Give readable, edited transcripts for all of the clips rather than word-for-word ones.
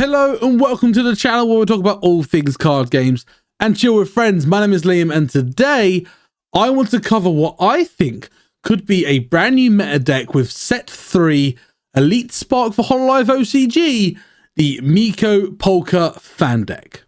Hello and welcome to the channel where we talk about all things card games and chill with friends. My name is Liam and today I want to cover what I think could be a brand new meta deck with set 3 Elite Spark for Hololive OCG, the Miko Polka fan deck.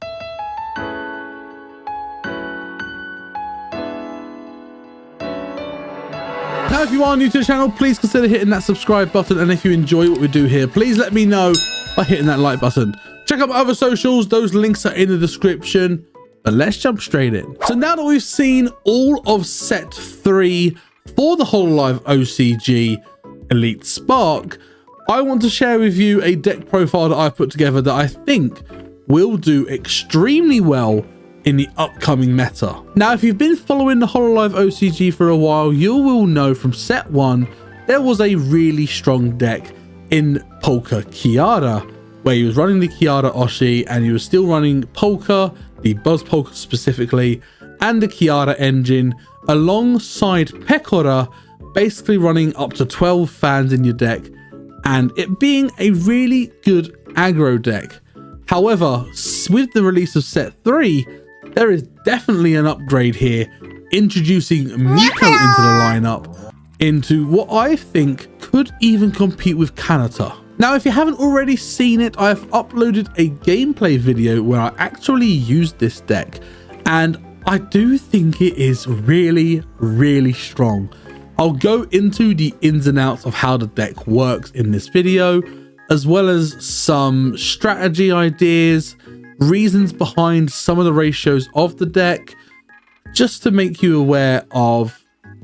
Now, if you are new to the channel, please consider hitting that subscribe button, and if you enjoy what we do here, please let me know by hitting that like button. Check out my other socials, those links are in the description, but let's jump straight in. So now that we've seen all of set 3 for the Hololive OCG Elite Spark, I want to share with you a deck profile that I've put together that I think will do extremely well in the upcoming meta. Now, if you've been following the Hololive OCG for a while, you will know from set 1 there was a really strong deck in Polka Kiara, where he was running the Kiara Oshi and he was still running Polka, the Buzz Polka specifically, and the Kiara engine alongside Pekora, basically running up to 12 fans in your deck and it being a really good aggro deck. However, with the release of set 3, there is definitely an upgrade here, introducing Miko into the lineup, into what I think could even compete with Kanata. Now, if you haven't already seen it, I've uploaded a gameplay video where I actually used this deck, and I do think it is really, really strong. I'll go into the ins and outs of how the deck works in this video, as well as some strategy ideas, reasons behind some of the ratios of the deck, just to make you aware of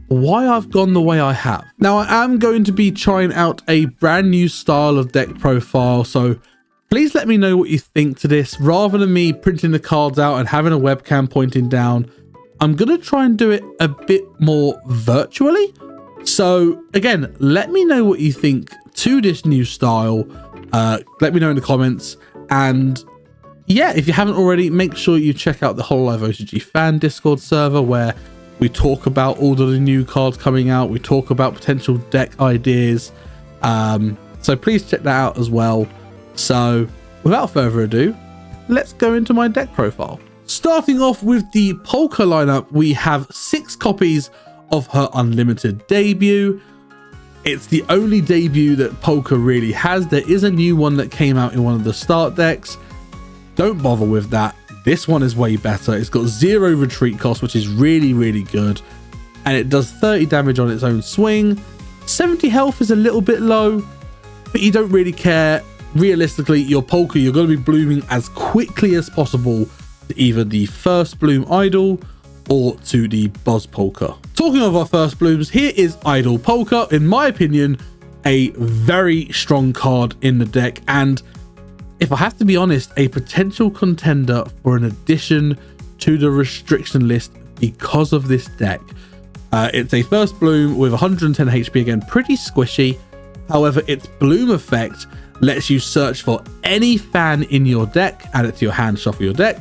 why I've gone the way I have. Now, I am going to be trying out a brand new style of deck profile, so please let me know what you think to this. Rather than me printing the cards out and having a webcam pointing down, I'm going to try and do it a bit more virtually. So again, let me know what you think to this new style. Let me know in the comments, and yeah, if you haven't already, make sure you check out the Hololive OCG fan Discord server where we talk about all of the new cards coming out. We talk about potential deck ideas. So please check that out as well. So without further ado, let's go into my deck profile. Starting off with the Polka lineup, we have 6 copies of her Unlimited debut. It's the only debut that Polka really has. There is a new one that came out in one of the start decks. Don't bother with that. This one is way better. It's got 0 retreat cost, which is really, really good. And it does 30 damage on its own swing. 70 health is a little bit low, but you don't really care. Realistically, your Polka, you're going to be blooming as quickly as possible to either the first bloom idol or to the Buzz Polka. Talking of our first blooms, here is Idol Polka. In my opinion, a very strong card in the deck, and if I have to be honest, a potential contender for an addition to the restriction list because of this deck. It's a first bloom with 110 HP, again, pretty squishy. However, its bloom effect lets you search for any fan in your deck, add it to your hand, shuffle your deck,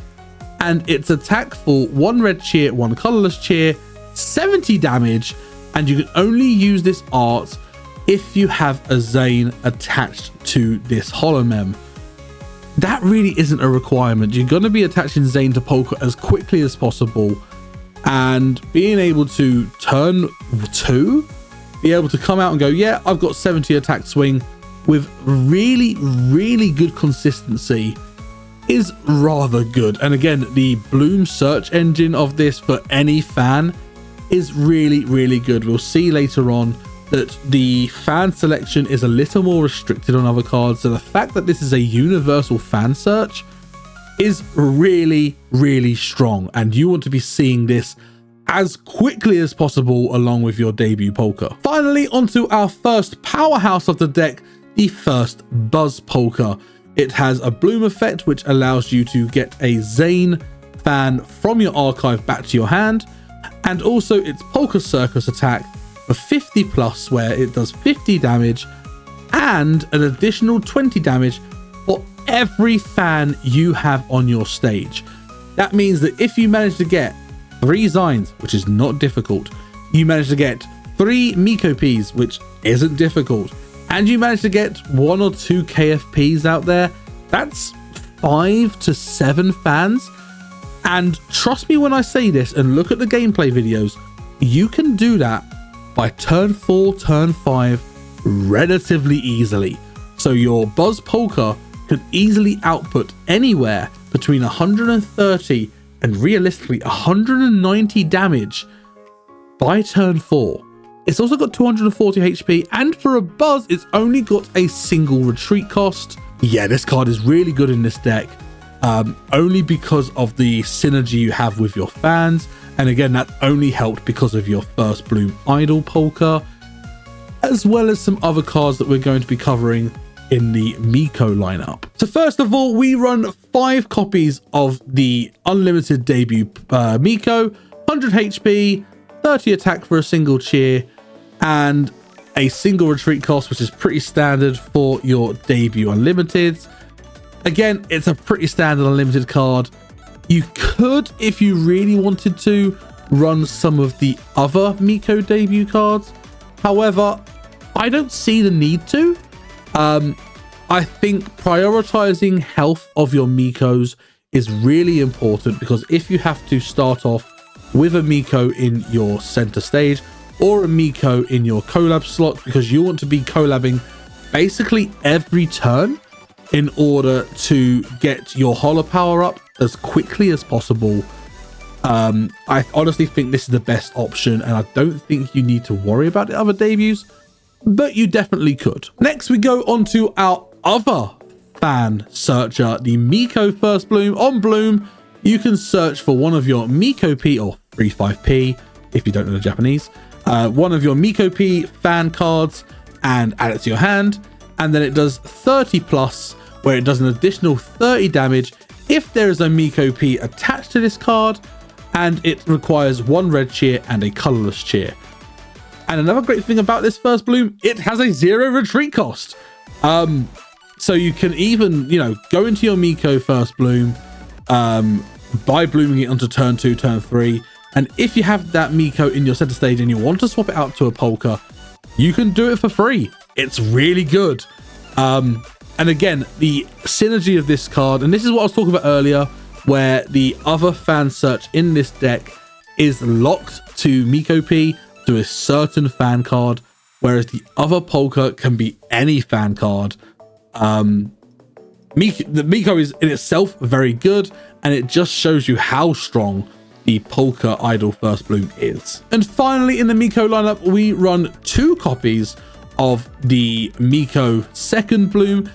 and its attack for 1 red cheer, 1 colorless cheer, 70 damage, and you can only use this art if you have a Zane attached to this Holomem. That really isn't a requirement. You're going to be attaching Zane to Polka as quickly as possible, and being able to turn 2, be able to come out and go, yeah, I've got 70 attack swing with really, really good consistency is rather good. And again, the bloom search engine of this for any fan is really, really good. We'll see later on that the fan selection is a little more restricted on other cards, so the fact that this is a universal fan search is really, really strong, and you want to be seeing this as quickly as possible along with your debut Polka. Finally, onto our first powerhouse of the deck, the first Buzz Polka. It has a bloom effect which allows you to get a Zane fan from your archive back to your hand, and also its Polka Circus attack for 50 plus, where it does 50 damage and an additional 20 damage for every fan you have on your stage. That means that if you manage to get 3 Zines, which is not difficult, you manage to get 3 Miko Ps, which isn't difficult, and you manage to get 1 or 2 KFPs out there, that's 5 to 7 fans. And trust me when I say this, and look at the gameplay videos, you can do that by turn 4, turn 5 relatively easily. So your Buzz Polka can easily output anywhere between 130 and realistically 190 damage by turn 4. It's also got 240 HP, and for a Buzz, it's only got a single retreat cost. Yeah, this card is really good in this deck, only because of the synergy you have with your fans. And again, that only helped because of your First Bloom Idol Polka, as well as some other cards that we're going to be covering in the Miko lineup. So first of all, we run 5 copies of the unlimited debut Miko, 100 HP, 30 attack for a single cheer, and a single retreat cost, which is pretty standard for your debut unlimiteds. Again, it's a pretty standard unlimited card. You could, if you really wanted to, run some of the other Miko debut cards. However, I don't see the need to. I think prioritizing health of your Mikos is really important, because if you have to start off with a Miko in your center stage or a Miko in your collab slot, because you want to be collabing basically every turn in order to get your holo power up as quickly as possible, I honestly think this is the best option, and I don't think you need to worry about the other debuts, but you definitely could. Next, we go on to our other fan searcher, the Miko First Bloom. On Bloom, you can search for one of your Miko P, or 35P if you don't know the Japanese, one of your Miko P fan cards and add it to your hand, and then it does 30 plus, where it does an additional 30 damage if there is a Miko P attached to this card, and it requires 1 red cheer and a colorless cheer. And another great thing about this First Bloom, it has a 0 retreat cost. So you can even, you know, go into your Miko First Bloom, by blooming it onto turn 2, turn 3, and if you have that Miko in your center stage and you want to swap it out to a Polka, you can do it for free. It's really good. And again, the synergy of this card, and this is what I was talking about earlier, where the other fan search in this deck is locked to Miko P, to a certain fan card, whereas the other Polka can be any fan card. The Miko is in itself very good, and it just shows you how strong the Polka Idol First Bloom is. And finally, in the Miko lineup, we run 2 copies of the Miko Second Bloom.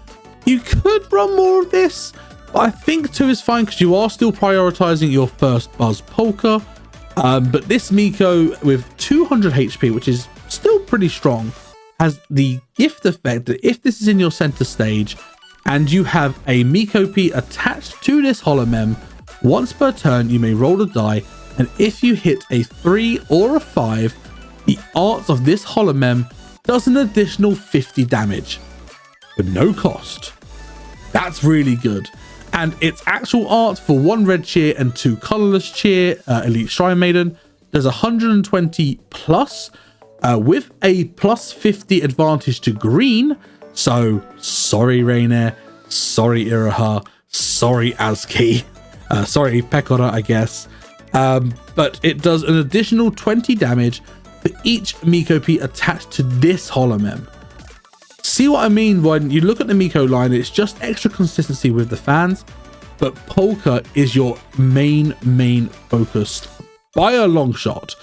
You could run more of this, but I think 2 is fine because you are still prioritizing your first Buzz Polka. But this Miko with 200 HP, which is still pretty strong, has the gift effect that if this is in your center stage and you have a Miko P attached to this Holomem, once per turn you may roll a die, and if you hit a 3 or a 5, the art of this Holomem does an additional 50 damage with no cost. That's really good. And its actual art for 1 red cheer and 2 colorless cheer, Elite Shrine Maiden, does 120 plus, with a plus 50 advantage to green. So sorry Rainier, sorry Iraha, sorry Azuki, sorry Pekora, I guess. But it does an additional 20 damage for each Miko P attached to this Holomem. See what I mean when you look at the Miko line? It's just extra consistency with the fans, but Polka is your main focus by a long shot.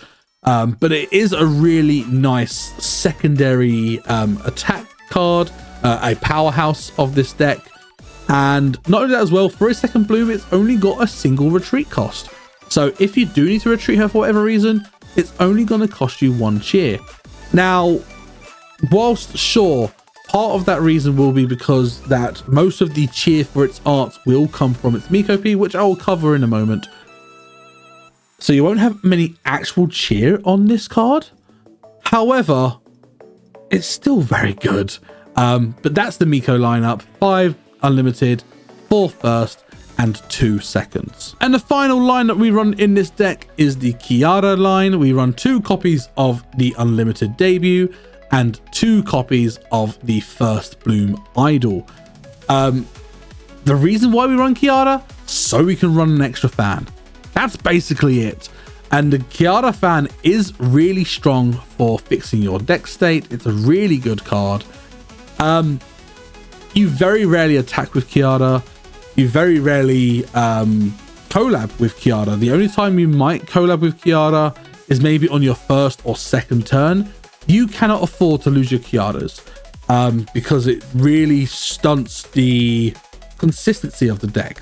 But it is a really nice secondary attack card, a powerhouse of this deck. And not only that as well, for a second bloom, it's only got a single retreat cost. So if you do need to retreat her for whatever reason, it's only going to cost you 1 cheer. Now, whilst sure, part of that reason will be because that most of the cheer for its art will come from its Miko P, which I will cover in a moment. So you won't have many actual cheer on this card. However, it's still very good. But that's the Miko lineup: 5 unlimited, 4 first, and 2 seconds. And the final line that we run in this deck is the Kiara line. We run 2 copies of the unlimited debut and 2 copies of the First Bloom Idol. The reason why we run Kiara, so we can run an extra fan. That's basically it. And the Kiara fan is really strong for fixing your deck state. It's a really good card. You very rarely attack with Kiara. You very rarely collab with Kiara. The only time you might collab with Kiara is maybe on your first or second turn. You cannot afford to lose your Kiaras because it really stunts the consistency of the deck.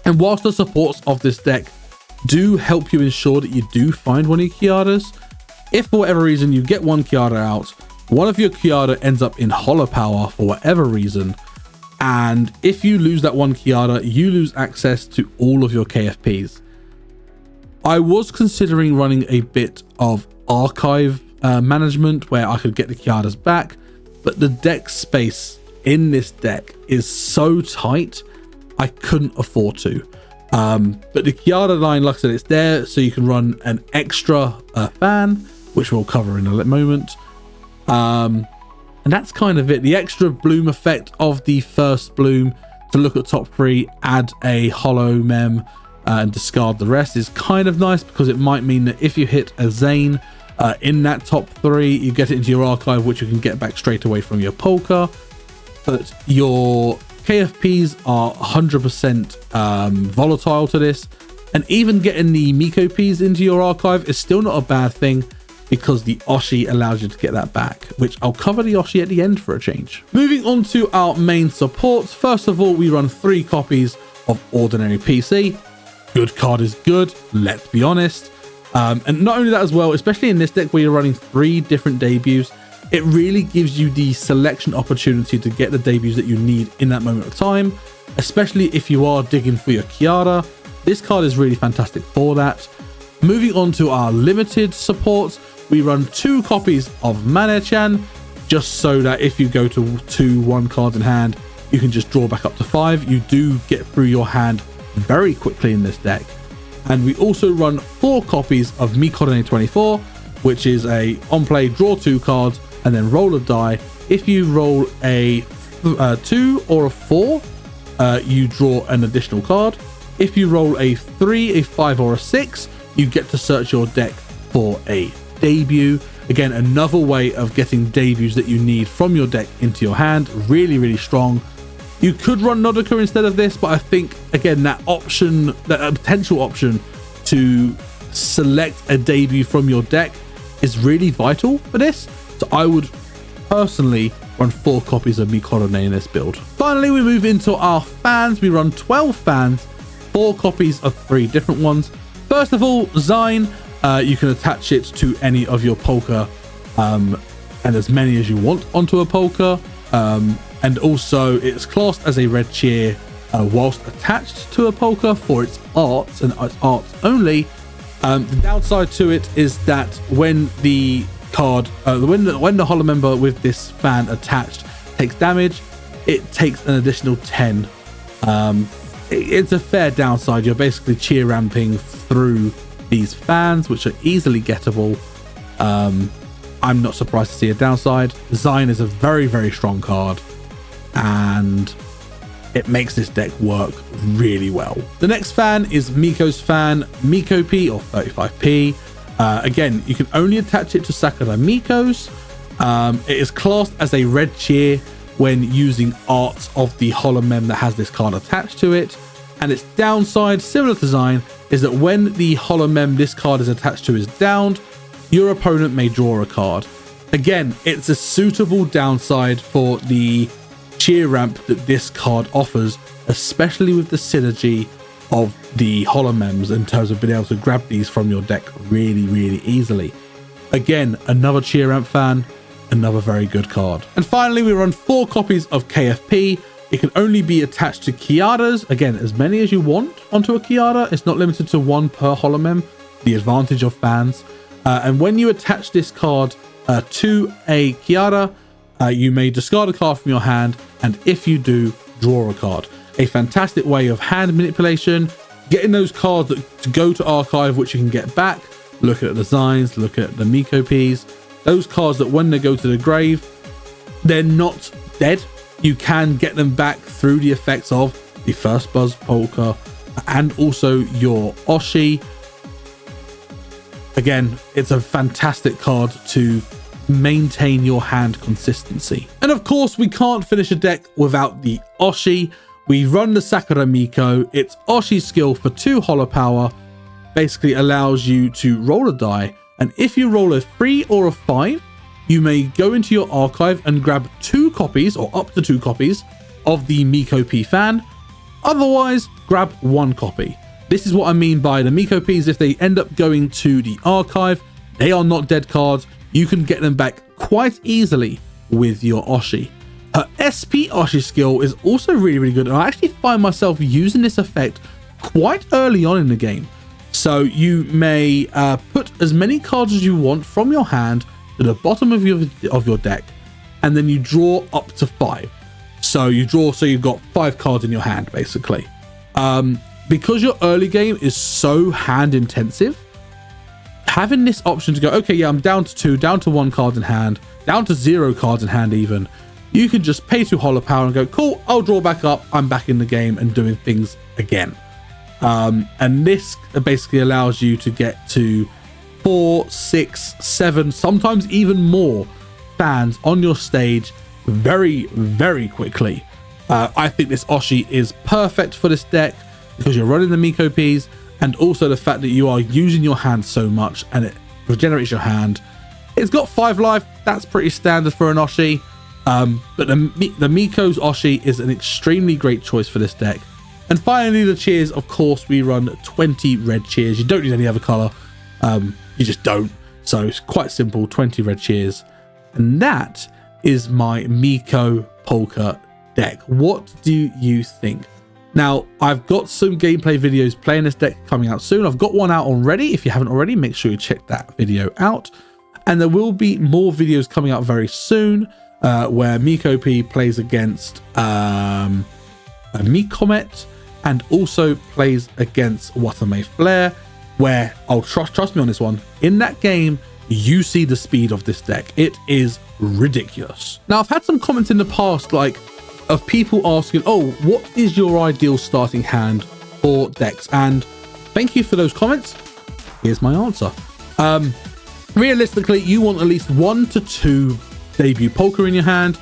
And whilst the supports of this deck do help you ensure that you do find one of your Kiaras, if for whatever reason you get one Kiara out, one of your Kiara ends up in holo power for whatever reason, and if you lose that one Kiara, you lose access to all of your KFPs. I was considering running a bit of archive management where I could get the Kiaras back, but the deck space in this deck is so tight, I couldn't afford to. But the Kiara line, like I said, it's there so you can run an extra fan, which we'll cover in a moment. And that's kind of it. The extra bloom effect of the first bloom to look at top 3, add a holo mem and discard the rest is kind of nice, because it might mean that if you hit a Zane in that top 3, you get it into your archive, which you can get back straight away from your Polka. But your KFPs are 100% volatile to this, and even getting the Miko Ps into your archive is still not a bad thing, because the Oshi allows you to get that back, which I'll cover the Oshi at the end for a change. Moving on to our main supports. First of all, we run 3 copies of Ordinary PC. Good card is good, let's be honest. And not only that as well, especially in this deck where you're running 3 different debuts, it really gives you the selection opportunity to get the debuts that you need in that moment of time, especially if you are digging for your Kiara. This card is really fantastic for that. Moving on to our limited supports, we run 2 copies of Mane-chan, just so that if you go to 2-1 cards in hand, you can just draw back up to 5. You do get through your hand very quickly in this deck. And we also run 4 copies of Miko 24, which is a on play, draw 2 cards, and then roll a die. If you roll a 2 or a 4, you draw an additional card. If you roll a 3, a 5, or a 6, you get to search your deck for a debut. Again, another way of getting debuts that you need from your deck into your hand. Really, really strong. You could run Nodoka instead of this, but I think, again, that option, that potential option to select a debut from your deck is really vital for this. So I would personally run 4 copies of Mikorone in this build. Finally, we move into our fans. We run 12 fans, 4 copies of 3 different ones. First of all, Zine, you can attach it to any of your Polka, and as many as you want onto a Polka. And also it's classed as a red cheer whilst attached to a Polka for its arts and its arts only. The downside to it is that when the card, when the holo member with this fan attached takes damage, it takes an additional 10. It's a fair downside. You're basically cheer ramping through these fans, which are easily gettable. I'm not surprised to see a downside. Zine is a very, very strong card, and it makes this deck work really well. The next fan is Miko's fan, Miko P or 35P. Again, you can only attach it to Sakura Miko's. It is classed as a red cheer when using arts of the holo mem that has this card attached to it. And its downside, similar to Zine, is that when the holo mem this card is attached to is downed, your opponent may draw a card. Again, it's a suitable downside for the cheer ramp that this card offers, especially with the synergy of the holo mems in terms of being able to grab these from your deck really, really easily. Again, another cheer ramp fan, another very good card. And finally, we run 4 copies of KFP. It can only be attached to Kiaras. Again, as many as you want onto a Kiara. It's not limited to 1 per holo mem, the advantage of fans. And when you attach this card to a Kiara, you may discard a card from your hand, and if you do, draw a card. A fantastic way of hand manipulation, getting those cards that to go to archive, which you can get back. Look at the designs, look at the Miko Ps. Those cards that when they go to the grave, they're not dead. You can get them back through the effects of the first Buzz Polka, and also your Oshi. Again, it's a fantastic card to maintain your hand consistency. And of course, we can't finish a deck without the Oshi. We run the Sakura Miko. Its Oshi skill for 2 holo power basically allows you to roll a die, and if you roll a 3 or a 5, you may go into your archive and grab 2 copies or up to 2 copies of the Miko P fan. Otherwise, grab 1 copy. This is what I mean by the Miko Ps. If they end up going to the archive, they are not dead cards. You can get them back quite easily with your Oshi. Her SP Oshi skill is also really, really good, and I actually find myself using this effect quite early on in the game. So you may put as many cards as you want from your hand to the bottom of your deck, and then you draw up to 5. So you draw, so you've got 5 cards in your hand, basically. Because your early game is so hand intensive, having this option to go, okay, yeah, I'm down to 2, down to 1 card in hand, down to 0 cards in hand even, you can just pay 2 holo power and go, cool, I'll draw back up, I'm back in the game and doing things again. And this basically allows you to get to 4, 6, 7, sometimes even more fans on your stage very, very quickly. I think this Oshi is perfect for this deck because you're running the Miko Ps, and also the fact that you are using your hand so much and it regenerates your hand. It's got 5 life, that's pretty standard for an Oshi, but the Miko's Oshi is an extremely great choice for this deck. And finally, the cheers. Of course, we run 20 red cheers. You don't need any other color, you just don't. So it's quite simple, 20 red cheers. And that is my Miko Polka deck. What do you think? Now, I've got some gameplay videos playing this deck coming out soon. I've got one out already. If you haven't already, make sure you check that video out. And there will be more videos coming out very soon where Miko P plays against Mikomet and also plays against Watame Flare, where I'll trust me on this one. In that game, you see the speed of this deck. It is ridiculous. Now, I've had some comments in the past, like, of people asking, oh, what is your ideal starting hand for decks? And thank you for those comments. Here's my answer. Realistically, you want at least 1 to 2 debut Polka in your hand,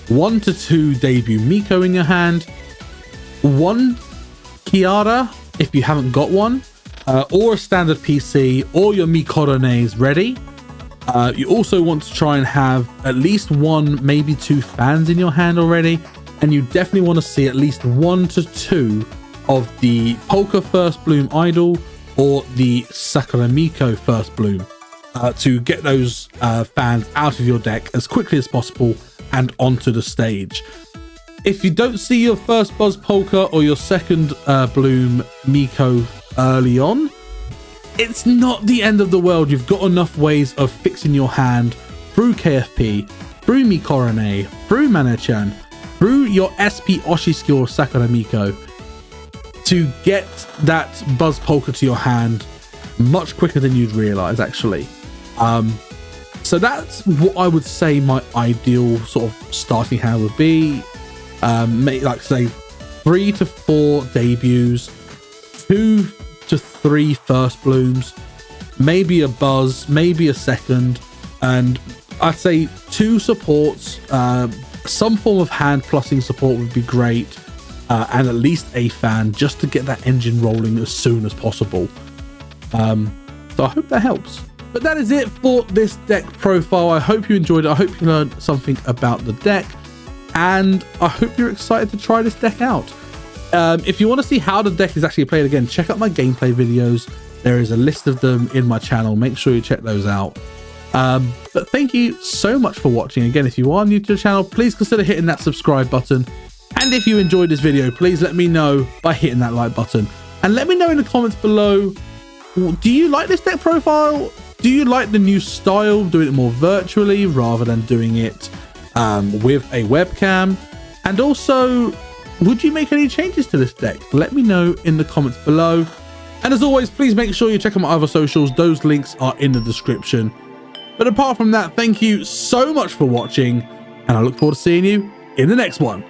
1 to 2 debut Miko in your hand, 1 Kiara if you haven't got one, or a standard PC, or your Mikorones ready. You also want to try and have at least 1, maybe 2 fans in your hand already. And you definitely want to see at least 1 to 2 of the Polka First Bloom Idol or the Sakura Miko First Bloom to get those fans out of your deck as quickly as possible and onto the stage. If you don't see your first Buzz Polka or your second Bloom Miko early on, it's not the end of the world. You've got enough ways of fixing your hand through KFP, through Mikorone, through Manachan, through your SP Oshi skill of Sakura Miko to get that Buzz Polka to your hand much quicker than you'd realize, actually. So that's what I would say my ideal sort of starting hand would be. Like say 3 to 4 debuts, 2 to 3 first blooms, maybe a Buzz, maybe a second, and I'd say 2 supports. Some form of hand plussing support would be great, and at least a fan just to get that engine rolling as soon as possible. So I hope that helps. But that is it for this deck profile. I hope you enjoyed it. I hope you learned something about the deck, and I hope you're excited to try this deck out. If you want to see how the deck is actually played again, check out my gameplay videos. There is a list of them in my channel. Make sure you check those out. But thank you so much for watching. Again, if you are new to the channel, please consider hitting that subscribe button. And if you enjoyed this video, please let me know by hitting that like button. And let me know in the comments below, do you like this deck profile? Do you like the new style, doing it more virtually rather than doing it with a webcam? And also, would you make any changes to this deck? Let me know in the comments below. And as always, please make sure you check out my other socials. Those links are in the description. But apart from that, thank you so much for watching, and I look forward to seeing you in the next one.